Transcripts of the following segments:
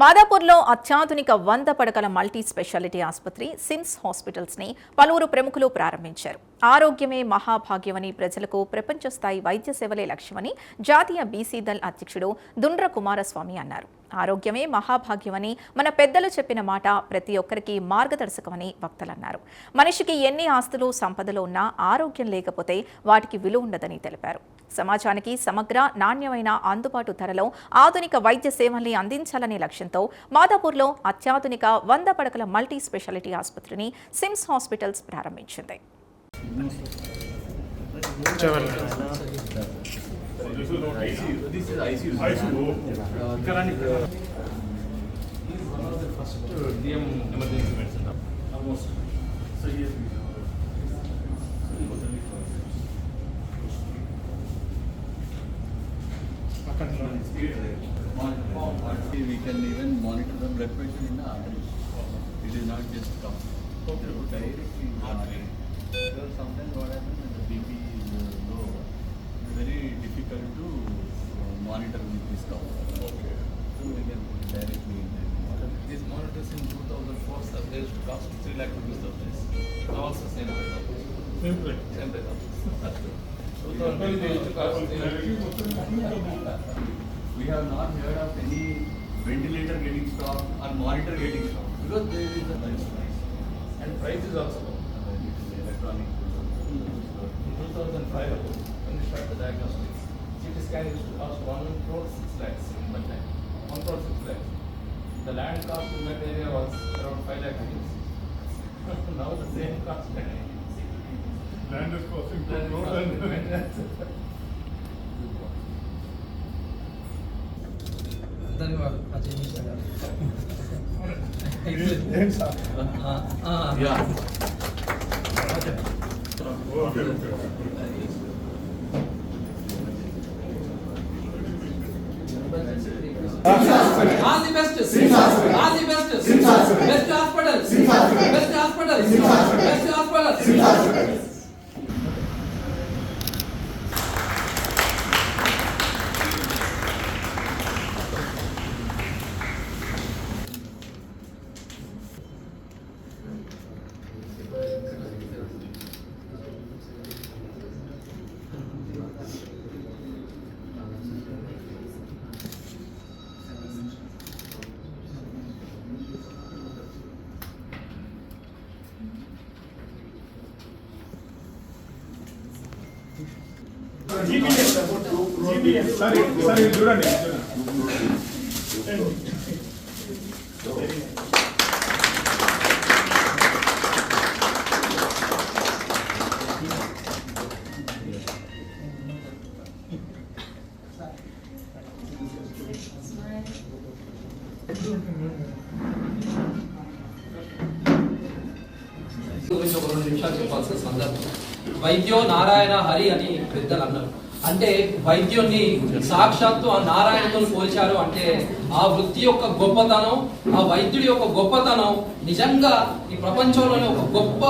మాదాపూర్లో అత్యాధునిక 100 పడకల multi speciality ఆసుపత్రి సిమ్స్ హాస్పిటల్స్ ని పలువురు ప్రముఖులు ప్రారంభించారు. ఆరోగ్యమే మహాభాగ్యమని ప్రజలకు ప్రపంచ స్థాయి వైద్య సేవలే లక్ష్యమని జాతీయ బీసీ దళ్ అధ్యక్షుడు దుండ్ర కుమారస్వామి అన్నారు. ఆరోగ్యమే మహాభాగ్యమని మన పెద్దలు చెప్పిన మాట ప్రతి ఒక్కరికి మార్గదర్శకమని వక్తలన్నారు. మనిషికి ఎన్ని ఆస్తులు సంపదలు ఉన్నా ఆరోగ్యం లేకపోతే వాటికి విలువ ఉండదని తెలిపారు. సమాజానికి సమగ్ర నాణ్యమైన అందుబాటు ధరలో ఆధునిక వైద్య సేవల్ని అందించాలనే లక్ష్యంతో మాదాపూర్లో అత్యాధునిక 100 పడకల మల్టీ స్పెషాలిటీ ఆసుపత్రిని సిమ్స్ హాస్పిటల్స్ ప్రారంభించింది. We can even monitor the blood pressure in the arteries. It is not just come directly in the artery. Because sometimes what happens when the BP is low, it's very difficult to monitor with this cover. Okay. So we can put it directly in there. These monitors in 2004 they used to cost 3 lakh rupees of this. Now also same price. Same price. Same price. That's true. 2012 they used to cost 3 lakh. We have not heard of any ventilator getting stopped or monitor getting stopped because there is a price. And price is also low. Electronic. In 2005 when we started the diagnostics, CT scan used to cost 1 crore 6 lakhs in that time. 1 crore 6 lakhs. The land cost in that area was around 5 lakh rupees. Now the same cost. Land is costing 2 crore and maintenance. ధన్యవాదాలు అజయ్ గారు. Yeah. okay. All the best. All the best. Best hospital. Best hospital. Best hospital. సరే చూడండి గురించి ఒక 2 నిమిషాలు చెప్పాల్సిన సందర్భం. వైద్యో నారాయణ హరి అని పెద్దలు అన్నారు. అంటే వైద్యుని సాక్షాత్తు ఆ నారాయణతో పోల్చారు. అంటే ఆ వృత్తి యొక్క గొప్పతనం, ఆ వైద్యుడి యొక్క గొప్పతనం నిజంగా ఈ ప్రపంచంలోనే ఒక గొప్ప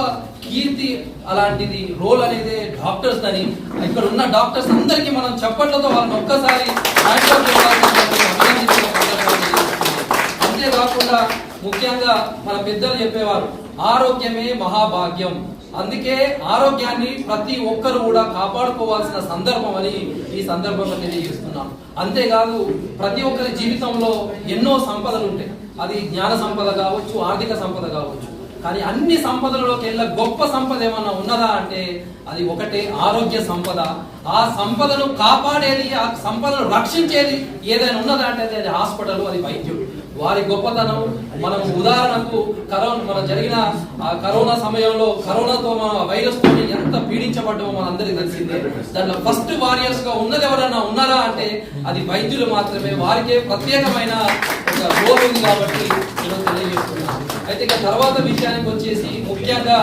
కీర్తి. అలాంటిది రోల్ అనేది డాక్టర్స్ అని ఇక్కడ ఉన్న డాక్టర్స్ అందరికీ మనం చప్పట్లతో వాళ్ళని ఒక్కసారి అంతేకాకుండా ముఖ్యంగా మన పెద్దలు చెప్పేవారు ఆరోగ్యమే మహాభాగ్యం. అందుకే ఆరోగ్యాన్ని ప్రతి ఒక్కరు కూడా కాపాడుకోవాల్సిన సందర్భం అని ఈ సందర్భంగా తెలియజేస్తున్నాం. అంతేకాదు ప్రతి ఒక్కరి జీవితంలో ఎన్నో సంపదలు ఉంటాయి. అది జ్ఞాన సంపద కావచ్చు, ఆర్థిక సంపద కావచ్చు. కానీ అన్ని సంపదలలోకి వెళ్ళ గొప్ప సంపద ఏమన్నా ఉన్నదా అంటే అది ఒకటే ఆరోగ్య సంపద. ఆ సంపదను కాపాడేది, ఆ సంపదను రక్షించేది ఏదైనా ఉన్నదా అంటే అది హాస్పిటల్, అది వైద్యుడు. వారి గొప్పతనం మనం ఉదాహరణకు మనం జరిగిన కరోనా సమయంలో కరోనాతో మన వైరస్ తో ఎంత పీడించబడ్డామో మనందరికీ తెలిసిందే. దాంట్లో ఫస్ట్ వారియర్స్ గా ఉన్నది ఎవరైనా ఉన్నారా అంటే అది వైద్యులు మాత్రమే. వారికే ప్రత్యేకమైన ఒక రోల్ ఉంది కాబట్టి నేను తెలియజేస్తున్నాను. అయితే ఇక తర్వాత విషయానికి వచ్చేసి ముఖ్యంగా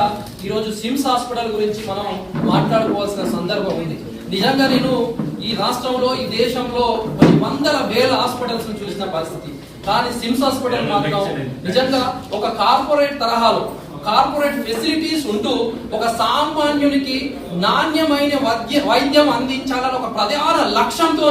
ఈరోజు సిమ్స్ హాస్పిటల్ గురించి మనం మాట్లాడుకోవాల్సిన సందర్భం ఉంది. నిజంగా నేను ఈ రాష్ట్రంలో, ఈ దేశంలో కొన్ని వందల వేల హాస్పిటల్స్ చూసిన పరిస్థితి. కానీ సిమ్స్ హాస్పిటల్ మాత్రం నిజంగా ఒక కార్పొరేట్ తరహాలో కార్పొరేట్ ఫెసిలిటీస్ ఉంటూ ఒక సామాన్యునికి నాణ్యమైన వైద్యం అందించాలని ఒక ప్రధాన లక్ష్యంతో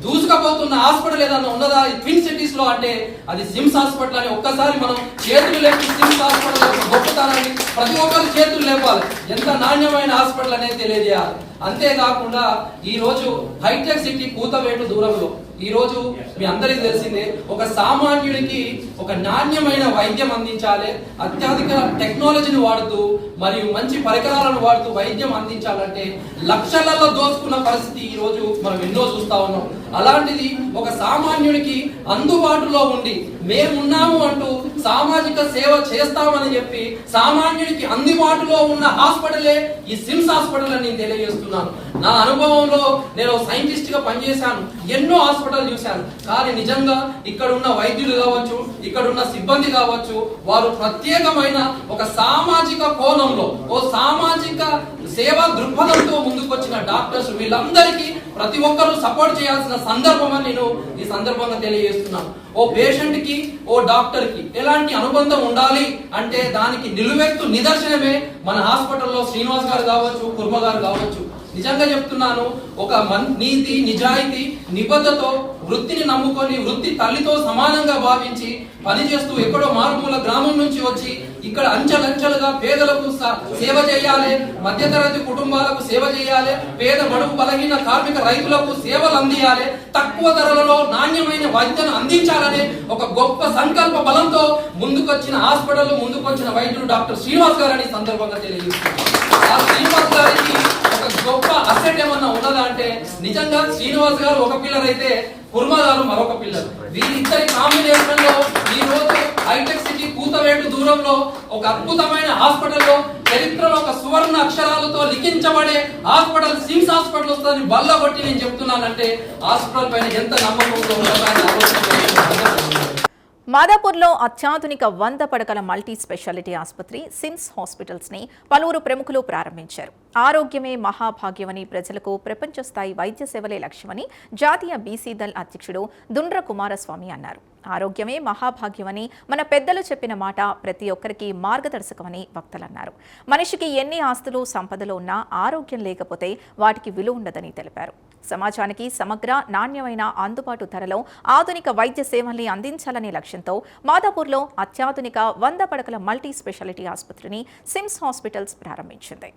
దూసుకపోతున్న హాస్పిటల్ ఏదన్నా ఉన్నదా ఈ ట్విన్ సిటీస్ లో అంటే అది సిమ్స్ హాస్పిటల్ అని ఒక్కసారి మనం చేతులు లేపి సిమ్స్ హాస్పిటల్ యొక్క గొప్పతనాన్ని ప్రతి ఒక్కరు చేతులు లేపాలి. ఎంత నాణ్యమైన హాస్పిటల్ అనేది తెలియజేయాలి. అంతేకాకుండా ఈ రోజు హైటెక్ సిటీ కూతవేటు దూరంలో ఈ రోజు మీ అందరికీ తెలిసిందే, ఒక సామాన్యుడికి ఒక నాణ్యమైన వైద్యం అందించాలి, అత్యధిక టెక్నాలజీని వాడుతూ మరియు మంచి పరికరాలను వాడుతూ వైద్యం అందించాలంటే లక్షలలో దోచుకున్న పరిస్థితి ఈ రోజు మనం ఎన్నో చూస్తా ఉన్నాం. అలాంటిది ఒక సామాన్యుడికి అందుబాటులో ఉండి మేమున్నాము అంటూ సామాజిక సేవ చేస్తామని చెప్పి సామాన్యుడికి అందుబాటులో ఉన్న హాస్పిటలే ఈ సిమ్స్ హాస్పిటల్ అని నేను తెలియజేస్తున్నాను. నా అనుభవంలో నేను సైంటిస్ట్ గా పనిచేశాను, ఎన్నో హాస్పిటల్ చూశాను. కానీ నిజంగా ఇక్కడ ఉన్న వైద్యులు కావచ్చు, ఇక్కడ ఉన్న సిబ్బంది కావచ్చు, వారు ప్రత్యేకమైన ఒక సామాజిక కోణంలో ఓ సామాజిక సేవా దృక్పథంతో ముందుకొచ్చిన డాక్టర్స్ వీళ్ళందరికీ ప్రతి ఒక్కరూ సపోర్ట్ చేయాల్సిన సందర్భం అని నేను ఈ సందర్భంగా తెలియజేస్తున్నాను. ఓ పేషెంట్ కి ఓ డాక్టర్ కి ఎలాంటి అనుబంధం ఉండాలి అంటే దానికి నిలువెత్తు నిదర్శనమే మన హాస్పిటల్లో శ్రీనివాస్ గారు కావచ్చు, కుర్మ గారు కావచ్చు. నిజంగా చెప్తున్నాను, ఒక నీతి నిజాయితీ నిబద్ధతో వృత్తిని నమ్ముకొని వృత్తి తల్లితో సమానంగా భావించి పనిచేస్తూ ఎక్కడో మారుమూల గ్రామం నుంచి వచ్చి ఇక్కడ అంచెలంచెలుగా పేదలకు సేవ చేయాలి, మధ్యతరగతి కుటుంబాలకు సేవ చేయాలి, పేద బడుగు బలహీన కార్మిక రైతులకు సేవలు అందియాలి, తక్కువ ధరలలో నాణ్యమైన వైద్యం అందించాలనే ఒక గొప్ప సంకల్ప బలంతో ముందుకొచ్చిన హాస్పిటల్ ముందుకొచ్చిన వైద్యుడు డాక్టర్ శ్రీనివాస్ గారు అని సందర్భంగా తెలియజేస్తున్నారు. ఆ శ్రీనివాస్ గారికి ఒక గొప్ప అసెట్ ఏమన్నా ఉన్నదా అంటే నిజంగా శ్రీనివాస్ గారు ఒక పిల్లర్ అయితే కుర్మ గారు మరొక పిల్లర్. వీరిద్దరి కాంబినేషన్ లో ఈ రోజు హైటెక్ సిటీ కూతవేటు దూరంలో ఒక అద్భుతమైన హాస్పిటల్లో చరిత్రలో ఒక సువర్ణ అక్షరాలతో లిఖించబడే హాస్పిటల్ సిమ్స్ హాస్పిటల్ వస్తుందని బల్ల కొట్టి నేను చెప్తున్నానంటే హాస్పిటల్ పైన ఎంత నమ్మకంతో మాదాపూర్లో అత్యాధునిక 100 పడకల మల్టీ స్పెషాలిటీ ఆసుపత్రి సిమ్స్ హాస్పిటల్స్ ని పలువురు ప్రముఖులు ప్రారంభించారు. ఆరోగ్యమే మహాభాగ్యమని ప్రజలకు ప్రపంచ స్థాయి వైద్య సేవలే లక్ష్యమని జాతీయ బీసీ దళ్ అధ్యక్షుడు దుండ్ర కుమారస్వామి అన్నారు. ఆరోగ్యమే మహాభాగ్యమని మన పెద్దలు చెప్పిన మాట ప్రతి ఒక్కరికి మార్గదర్శకమని వక్తలన్నారు. మనిషికి ఎన్ని ఆస్తులు సంపదలు ఉన్నా ఆరోగ్యం లేకపోతే వాటికి విలువ ఉండదని తెలిపారు. సమాజానికి సమగ్ర నాణ్యమైన అందుబాటు ధరలో ఆధునిక వైద్య సేవల్ని అందించాలనే లక్ష్యంతో మాదాపూర్లో అత్యాధునిక 100 పడకల మల్టీ స్పెషాలిటీ ఆసుపత్రిని సిమ్స్ హాస్పిటల్స్ ప్రారంభించింది.